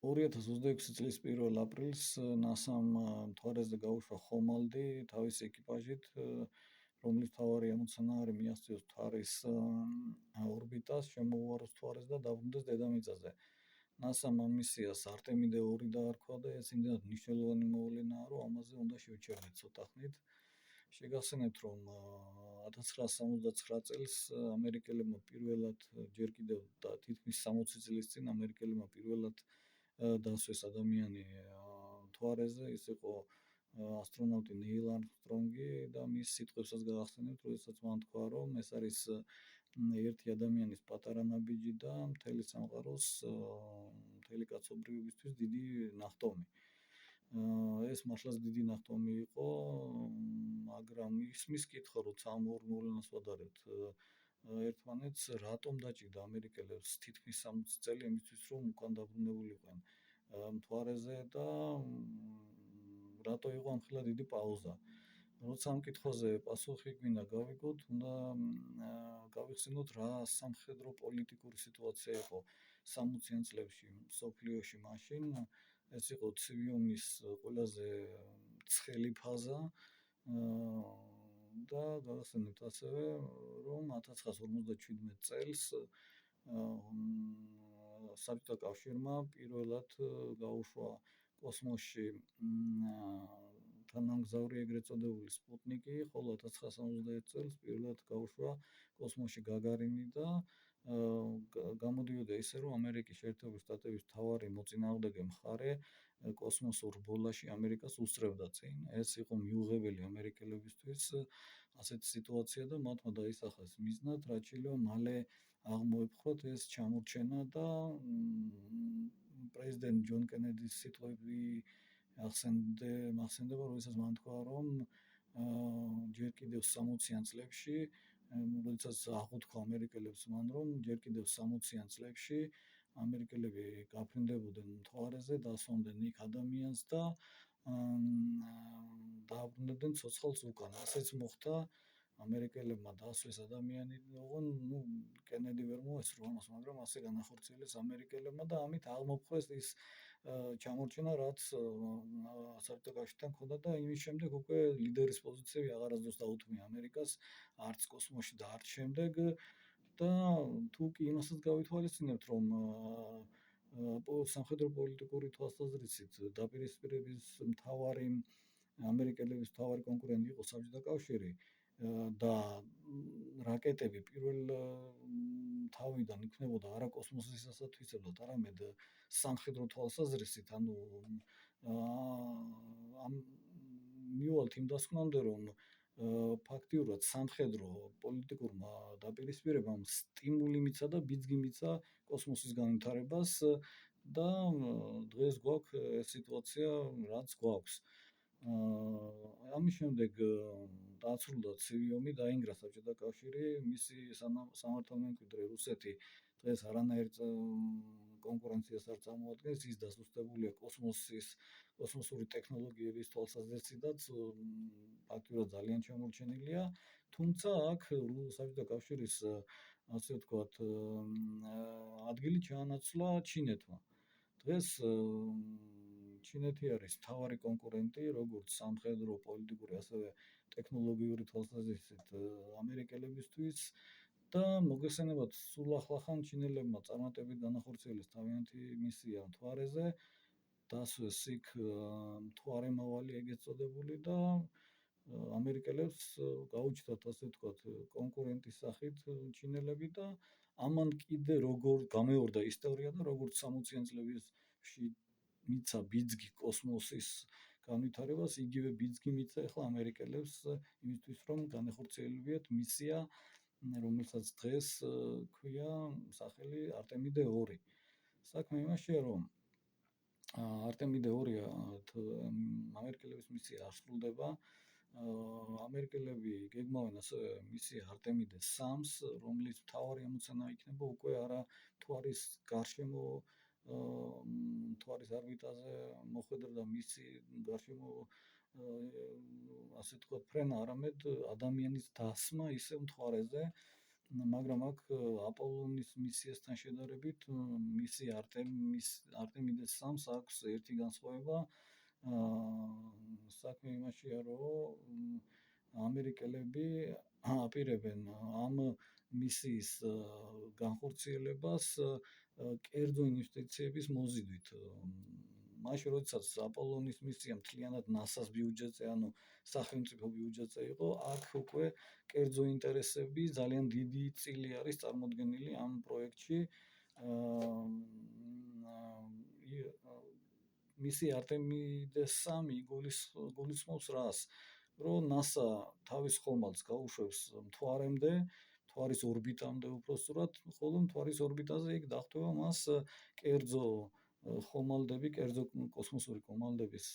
2026 წლის 1 აპრილს NASA-მ მთვარეზე გაუშვა ხომალდი თავისი ეკიპაჟით, რომლის მთავარი ამოცანა არის მიაღწიოს მთვარის ორბიტას, შემოუაროს მთვარეს და დაბრუნდეს დედამიწაზე. NASA-მ ამ მისიას არტემიდე 2 დაარქვა და ეს იმდენად მნიშვნელოვანი მოვლენაა, რომ ამაზე უნდა შევჩერდეთ ცოტა ხნით. შეგახსენებთ, რომ 1979 წელს ამერიკელებმა პირველად ჯერ კიდევ და თითქმის 60 წლის წინ ამერიკელებმა პირველად დასვეს ადამიანი მთვარეზე, ის იყო ასტრონავტი ნეილ არმსტრონგი და მის სიტყვებსაც გახსენებთ, როდესაც მან თქვა, რომ ეს არის ერთი ადამიანის პატარა ნაბიჯი და მთელი სამყაროს, მთელი კაცობრიობისთვის დიდი ნახტომი. ეს მართლაც დიდი ნახტომი იყო, მაგრამ ისმის კითხვა, როცა ამ ორ მოვლენას ვადარებთ ერთმანეთს, რატომ დაჭირდა ამერიკელებს თითქმის 60 წელი იმისთვის, რომ უკან დაბრუნებულიყვნენ მთვარეზე და რატო იყო ამხელა დიდი პაუზა. როცა ამ კითხვაზე პასუხი გვინდა გავიგოთ, უნდა გავიხსენოთ, რა სამხედრო პოლიტიკური სიტუაცია იყო 60-იან წლებში მსოფლიოში მაშინ. ეს იყო ცივი ომის ყველაზე ცხელი ფაზა და გავახსენებთ ასევე, რომ 1957 წელს საბჭოთა კავშირმა პირველად გაუშვა კოსმოსში თანამგზავრი ეგრეთ წოდებული სპუტნიკი, ხოლო 1961 წელს პირველად გაუშვა კოსმოსში გაგარინი და გამოდიოდა ისე, რომ ამერიკის შეერთებული შტატების მთავარი მოწინააღმდეგე მხარე კოსმოსურ ბოლაში ამერიკას უსწრებდა წინ. ეს იყო მიუღებელი ამერიკელებისთვის ასეთი სიტუაცია და მათმა დაისახეს მიზნად, რაც შეიძლება მალე აღმოეპყროთ ეს ჩამორჩენა და პრეზიდენტ ჯონ კენედის სიტყვები ახსენდება, როდესაც მან თქვა, რომ ჯერ კიდევ 60-იან წლებში, როდესაც აღუთქვა ამერიკელებს მან, რომ ჯერ კიდევ 60-იან წლებში ამერიკელები გაფრინდებოდნენ მთვარეზე, დასვამდნენ იქ ადამიანს და დააბრუნებდნენ ცოცხალს უკან. ასეც მოხდა, ამერიკელებმა დასვეს ადამიანი, კენედი ვერ მოესწრო ამას, მაგრამ ასე განახორციელეს ამერიკელებმა და ამით აღმოფხვეს ის ჩამორჩენა, რაც საბჭოთა კავშირთან ჰქონდა და იმის შემდეგ უკვე ლიდერის პოზიციები აღარასდროს დაუთმია ამერიკას, არც კოსმოსში და არც შემდეგ და თუ კი იმასაც გავითვალისწინებთ, რომ სამხედრო პოლიტიკური თვალსაზრისით დაპირისპირების მთავარი ამერიკელების მთავარი კონკურენტი იყო საბჭოთა კავშირი და რაკეტები პირველ თავიდან იქნებოდა არა კოსმოსისასათვისებლად, არამედ სამხედრო თვალსაზრისით, ანუ ამ მივალთ იმ დასკვნამდე, რომ ფაქტიურად სამხედრო პოლიტიკურმა დაპირისპირებამ სტიმული მიცა და ბიძგი მიცა კოსმოსის განვითარებას და დღეს გვაქვს ეს სიტუაცია, რაც გვაქვს. ამის შემდეგ დაასრულა ცივი ომი, დაინგრა საბჭოთა კავშირი, მისი სამართალმემკვიდრე რუსეთი დღეს არანაირ კონკურენციას არ წარმოადგენს, ის დასუსტებულია კოსმოსური ტექნოლოგიების თვალსაზრისითაც ფაქტიურად ძალიან შემორჩენილია, თუმცა აქ საბჭოთა კავშირის ასე ვთქვათ ადგილი ჩაანაცვლა ჩინეთმა. დღეს ჩინეთი არის მთავარი კონკურენტი, როგორც სამხედრო, პოლიტიკური, ასევე ტექნოლოგიური თვალსაზრისით ამერიკელებისთვის და მოგესალმებათ, სულ ახლახან ჩინელებმა წარმატებით განახორციელეს თავიანთი მისია მთვარეზე, დასვეს იქ მთვარემავალი ეგრეთ წოდებული და ამერიკელებს გაუჩნდათ, ასე ვთქვათ, კონკურენტის სახით ჩინელები და ამან კიდე როგორ გამეორდა ისტორია და როგორც 60-იან წლებში მიცა ბიძგი კოსმოსის განვითარებას, იგივე ბიძგი მიცა ახლა ამერიკელებს იმისთვის, რომ განახორციელებიათ მისია, რომელსაც დღეს ქვია სახელი არტემიდე 2. საქმე იმაშია, რომ არტემიდე 2 ამერიკელების მისია არ სრულდება. ამერიკელები გეგმავენ ასევე მისია არტემიდე 3-ს, რომლის მთავარი ამოცანა იქნება უკვე არა მთვარის გარშემო მთვარის ორბიტაზე მოხვედრა და მისი გარშემო ასე ვთქვათ ფრენა, არამედ ადამიანის დასმა ისევ მთვარეზე მაგრამ აქ აპოლონის მისიასთან შედარებით მისი არტემიდეს 3-ს აქვს ერთი განსხვავება. საქმე იმაშია, რომ ამერიკელები აპირებენ ამ მისიის განხორციელებას კერძო ინვესტიციების მოზიდვით. მაშინ როდესაც აპოლონის მისია მთლიანად NASA-ს ბიუჯეტზე, ანუ სახელმწიფო ბიუჯეტზე იყო, აქ უკვე კერძო ინტერესები ძალიან დიდი წილი არის წარმოდგენილი ამ პროექტში. მისი არტემიდეს 3 გულისხმობს რას? რომ NASA თავის ხომალდს გაუშვებს მთვარემდე, მთვარის ორბიტამდე უпроსტურად, ხოლო მთვარის ორბიტაზე იქ დახვდება მას კერძო ხომალდები, კერძო კოსმოსური ხომალდების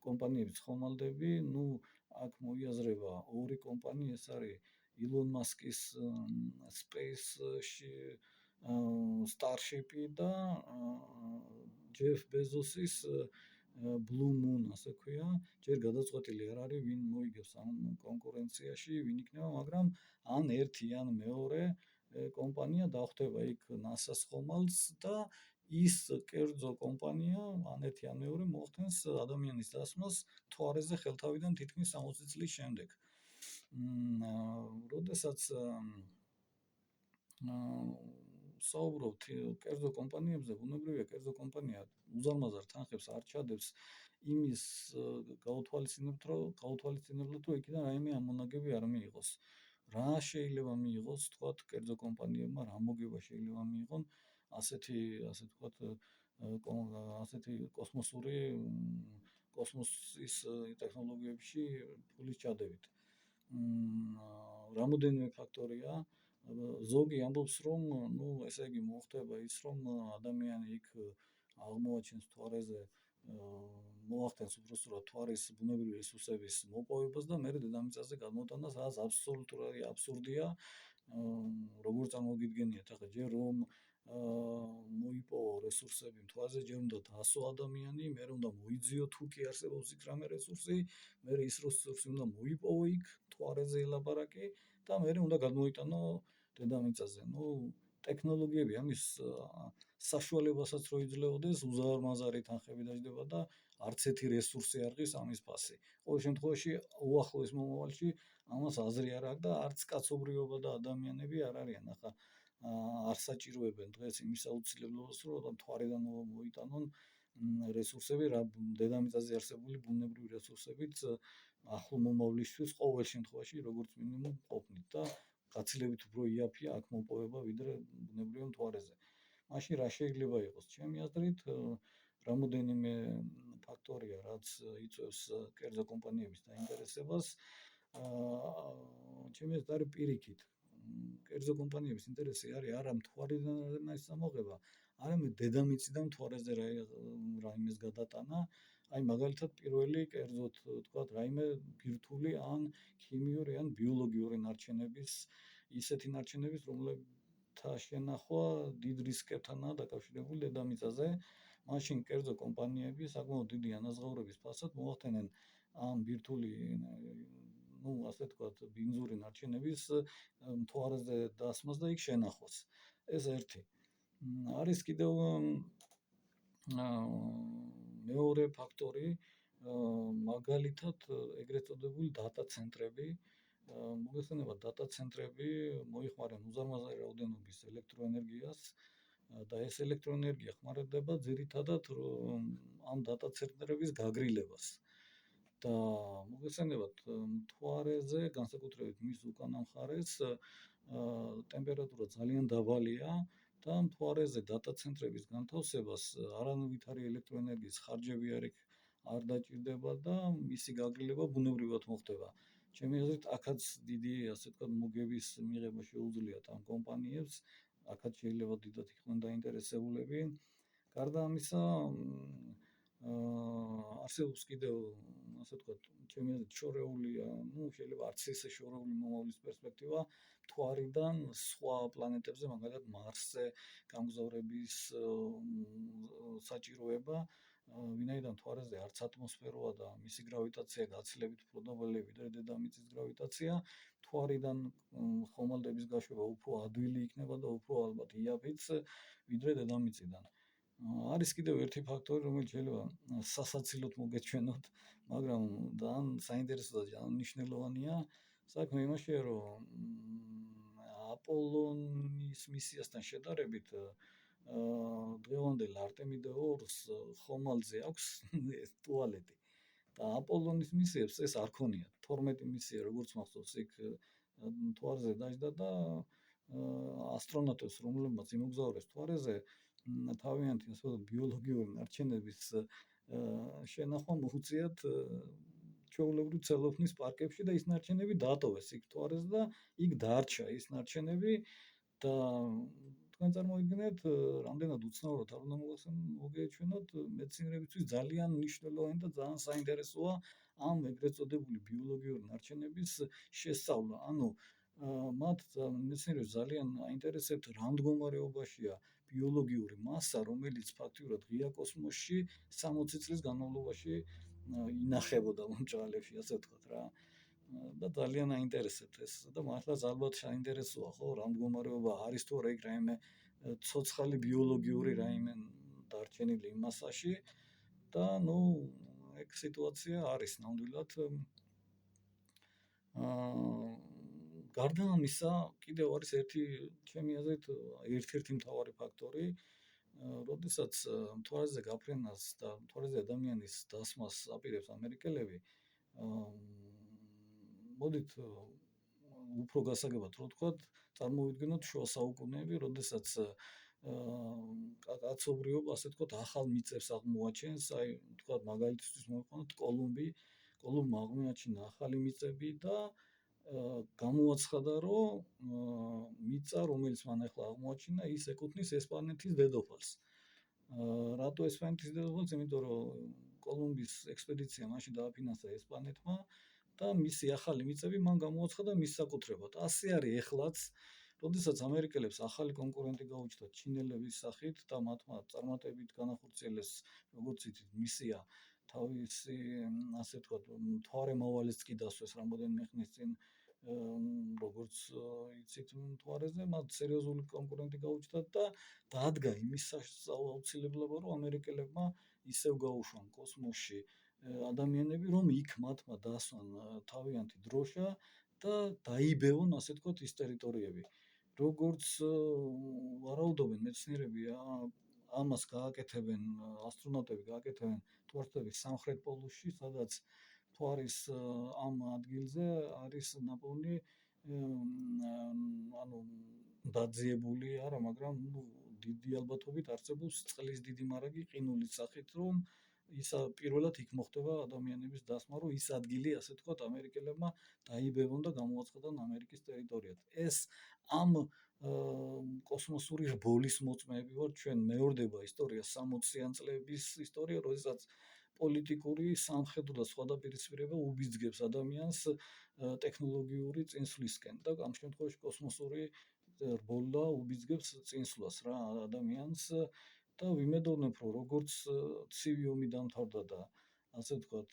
კომპანიების ხომალდები, აქ მოიაზრება ორი კომპანია, ეს არის ილონ მასკის Space-ში Starship-ი და ჯეფ ბეზოსის Blue Moon, ასე ქვია. ჯერ გადაწყვეტილი არ არის, ვინ მოიგებს ამ კონკურენციაში, ვინ იქნება, მაგრამ ან ერთი, ან მეორე კომპანია დახვდება იქ NASA-ს ხომალდს და ის კერძო კომპანია, ან ერთი, ან მეორე მოახდენს ადამიანის დასმას მთვარეზე ხელთავიდან თითქმის 60 წლის შემდეგ. როდესაც საუბრობთ კერძო კომპანიებზე, ბუნებრივია კერძო კომპანია უზარმაზარ თანხებს არ ჩადებს იმის გაუთვალისწინებლად, რომ იქიდან რაიმე ამონაგები არ მიიღოს. რა შეიძლება მიიღოს, თქვათ, კერძო კომპანიებმა, რა მოგება შეიძლება მიიღონ ასეთი კოსმოსის ტექნოლოგიებში ფულის ჩადებით. რამოდენიმე ფაქტორია. ზოგი ამბობს, რომ ესე იგი მოხდება ის, რომ ადამიანი იქ აღმოაჩენს მთვარეზე, მოახდენს უბრალოდ მთვარის ბუნებრივი რესურსების მოპოვებას და მერე დედამიწაზე გადმოტანას, რაც აბსოლუტურად აბსურდია. როგორ წარმოგიდგენიათ, ახლა ჯერ რომ მოიპოვო რესურსები მთვარეზე, ჯერ უნდა დასო ადამიანი, მერე უნდა მოიძიო თუ კი არსებობს იქ რამე რესურსი, მერე ის რესურსი უნდა მოიპოვო იქ მთვარეზე ელაპარაკი და მერე უნდა გადმოიტანო დედამიწაზე. ტექნოლოგიები ამის საშუალებასაც რო იძლეოდეს, უზარმაზარი თანხები დაждდება და არც ერთი რესურსი არ ღირს ამის ფასი. ყოველ შემთხვევაში უახლოეს მომავალში ამას აზრი არ აქვს და არც კაცობრიობა და ადამიანები არ არიან. ახლა არ საჭიროებენ დღეს იმის აუცილებლობას, რომ მთვარიდან მოიტანონ რესურსები, რა დედამიწაზე არსებული ბუნებრივი რესურსებით ახლო მომავლისთვის ყოველ შემთხვევაში როგორც მინიმუმ ყოფნით და გაცილებით უფრო იაფია აქ მოპოვება ვიდრე ბუნებრივ მთვარეზე. მაშინ რა შეიძლება იყოს? ჩემი აზრით, რამოდენიმე ფაქტორია, რაც იწვევს კერძო კომპანიების დაინტერესებას. ჩემი აზრით არის პირიქით. კერძო კომპანიების ინტერესი არის არა მთვარიდან ის ამოღება, არამედ დედამიწიდან მთვარეზე რაიმეს გადატანა. აი მაგალითად პირველი კერძოდ თქვათ რაიმე ბირთვული ან ქიმიური ან ბიოლოგიური ნარჩენების ისეთი ნარჩენების, რომლებთა შენახვა დიდ რისკებთანაა დაკავშირებული დედამიწაზე. მაშინ კერძო კომპანიები საკმაოდ დიდი ანაზღაურების ფასად მოახდენენ ამ ბირთვული ასე თქვათ ბინძური ნარჩენების მთვარეზე დასმას და იქ შენახვას. ეს ერთი. არის კიდევ მეორე ფაქტორი, მაგალითად ეგრეთ წოდებული დატა ცენტრები. მოგეხსენება დატა ცენტრები მოიხმარენ უზარმაზარი რაოდენობის ელექტროენერგიას და ეს ელექტროენერგია ხმარდება ძირითადად ამ დატა ცენტრების გაგრილებას. და მოგეხსენებათ მთვარეზე, განსაკუთრებით მის უკანა მხარეს, ტემპერატურა ძალიან დაბალია და მთვარეზე დატა ცენტრების განთავსებას არანაირი ელექტროენერგიის ხარჯები არ დაჭირდება და მისი გაგრილება ბუნებრივად მოხდება. ჩემი აზრით, აქაც დიდი, ასე ვთქვათ, მოგების მიღება შეუძლიათ ამ კომპანიებს, აქაც შეიძლება დიდად იყვნენ დაინტერესებულები. გარდა ამისა, არსებობს კიდევ, ასე ვთქვათ, ჩემი აზრით, შორეულია, შეიძლება არც ისე შორეული მომავლის პერსპექტივა მთვარიდან სხვა პლანეტებზე, მაგალითად მარსზე გამგზავრების საჭიროება, ვინაიდან მთვარეზე არც ატმოსფეროა და მისი გრავიტაცია გაცილებით უფრო დაბალია ვიდრე დედამიწის გრავიტაცია, მთვარიდან ხომალდების გაშვება უფრო ადვილი იქნება და უფრო ალბათ იაფიც ვიდრე დედამიწიდან. არის კიდევ ერთი ფაქტორი, რომელიც შეიძლება სასაცილოდ მოგეჩვენოთ, მაგრამ ძალიან საინტერესო და ძალიან მნიშვნელოვანია. საქმე იმაშია, რომ აპოლონის მისიასთან შედარებით დღევანდელ არტემიდე 2-ს ხომალდზე აქვს ტუალეტი. და აპოლონის მისიებს ეს არ ქონია. 12 მისია, როგორც მახსოვს, იქ მთვარზე დაждდა და ასტრონავტებს, რომლებმაც იმოგზაურეს მთვარეზე, თავიანთი ასე ვთქვათ ბიოლოგიური ნარჩენების შენახვა მოუწიათ ჩვეულებრივ ცელოფნის პარკებში და ის ნარჩენები დაატოვეს იქ მთვარეს და იქ დარჩა ის ნარჩენები და თქვენ წარმოიდგინეთ, რამდენად უცნაურად არ უნდა მოგეჩვენოთ მეცნიერებისთვის ძალიან მნიშვნელოვანი და ძალიან საინტერესოა ამ ეგრეთ წოდებული ბიოლოგიური ნარჩენების შესწავლა. ანუ მათ მეცნიერებს ძალიან აინტერესებთ რა მდგომარეობაშია ბიოლოგიური მასა, რომელიც ფაქტიურად ღია კოსმოსში 60 წლის განმავლობაში ინახებოდა მომჭრალებში, ასე ვთქვათ რა. და ძალიან აინტერესებთ ეს და მართლაც ალბათ საინტერესოა, ხო, რა მდგომარეობა არის თუ არა იქ რაიმე ცოცხალი ბიოლოგიური რაიმე დარჩენილი მასაში და ნუ ეგ სიტუაცია არის ნამდვილად გარდა ამისა, კიდევ არის ერთი ჩემი აზრით ერთ-ერთი მთავარი ფაქტორი, როდესაც მთვარეზე გაფრენას და მთვარეზე ადამიანის დასმას აპირებს ამერიკელები, მოდით უფრო გასაგებად რო ვთქვათ, წარმოვიდგინოთ შუა საუკუნეები, როდესაც კაცობრიობა, ასე ვთქვათ, ახალ მიწებს აღმოაჩენს, აი, ვთქვათ, მაგალითისთვის მოვიყვანოთ კოლუმბმა აღმოაჩინა ახალი მიწები და გამოაცხადა, რომ მიწა, რომელიც მან ახლა აღმოაჩინა, ის ეკუთვნის ესპანეთის დედოფალს. რატო ესპანეთის დედოფალს? იმიტომ რომ კოლუმბის ექსპედიცია მაშინ დააფინანსა ესპანეთმა და მისი ახალი მიწები მან გამოაცხადა მის საკუთრებად. ასე არის ეხლაც, როდესაც ამერიკელებს ახალი კონკურენტი გაუჩნდათ ჩინელების სახით და მათმა წარმატებით განახორციელეს, როგორც იცით, მისია თავისი, ასე ვთქვათ, მთვარე მოვალეც კი დასვეს რამოდენიმე ხნის წინ, როგორც იცით, მთვარეზე მათ სერიოზული კონკურენტი გაუჩნდათ და დადგა იმის აუცილებლობა, რომ ამერიკელებმა ისევ გაუშვან კოსმოსში ადამიანები, რომ იქ მათმა დასვან თავიანთი დროშა და დაიბევონ, ასე ვთქვათ, ის ტერიტორიები. როგორც ვარაუდობენ მეცნიერები, ამას გააკეთებენ ასტრონავტები, გააკეთებენ მთვარების სამხრეთ პოლუსში, სადაც მთვარის ამ ადგილზე არის ნაპოვნი ანუ დაძიებული არა, მაგრამ დიდი ალბათობით არსებობს წყლის დიდი მარაგი ყინულის სახით, რომ ის პირველად იქ მოხდება ადამიანების დასმა, რომ ის ადგილი, ასე ვთქვათ, ამერიკელებმა დაიბევონ და გამოაცხადონ ამერიკის ტერიტორიად. ეს ამ კოსმოსური რბოლის მოწმეები ვართ ჩვენ, მეორდება ისტორია 60-იან წლების ისტორია, როდესაც პოლიტიკური, სამხედრო და სხვა დაპირისპირება უბიძგებს ადამიანს ტექნოლოგიური წინსვლისკენ და ამ შემთხვევაში კოსმოსური რბოლა უბიძგებს წინსვლას რა ადამიანს და ვიმედოვნებ, რომ როგორც ცივი ომი დამთავრდა და ასე ვთქვათ,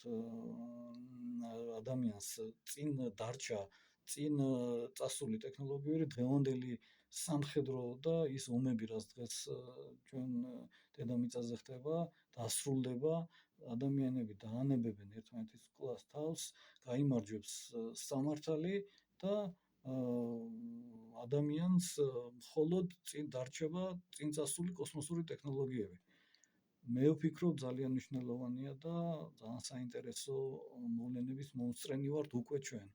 ადამიანს წინ დარჩა წინ წასული ტექნოლოგიური დღევანდელი სამხედრო და ის ომები, რაც დღეს ჩვენ დედამიწაზე ხდება, დასრულდება, ადამიანები დაანებებენ ერთმანეთის კლას თავს, გაიმარჯვებს სამართალი და ადამიანს მხოლოდ წინ დარჩება წინ წასული კოსმოსური ტექნოლოგიები. მე ვფიქრობ ძალიან მნიშვნელოვანია და ძალიან საინტერესო მოვლენების მომსწრენი ვართ უკვე ჩვენ.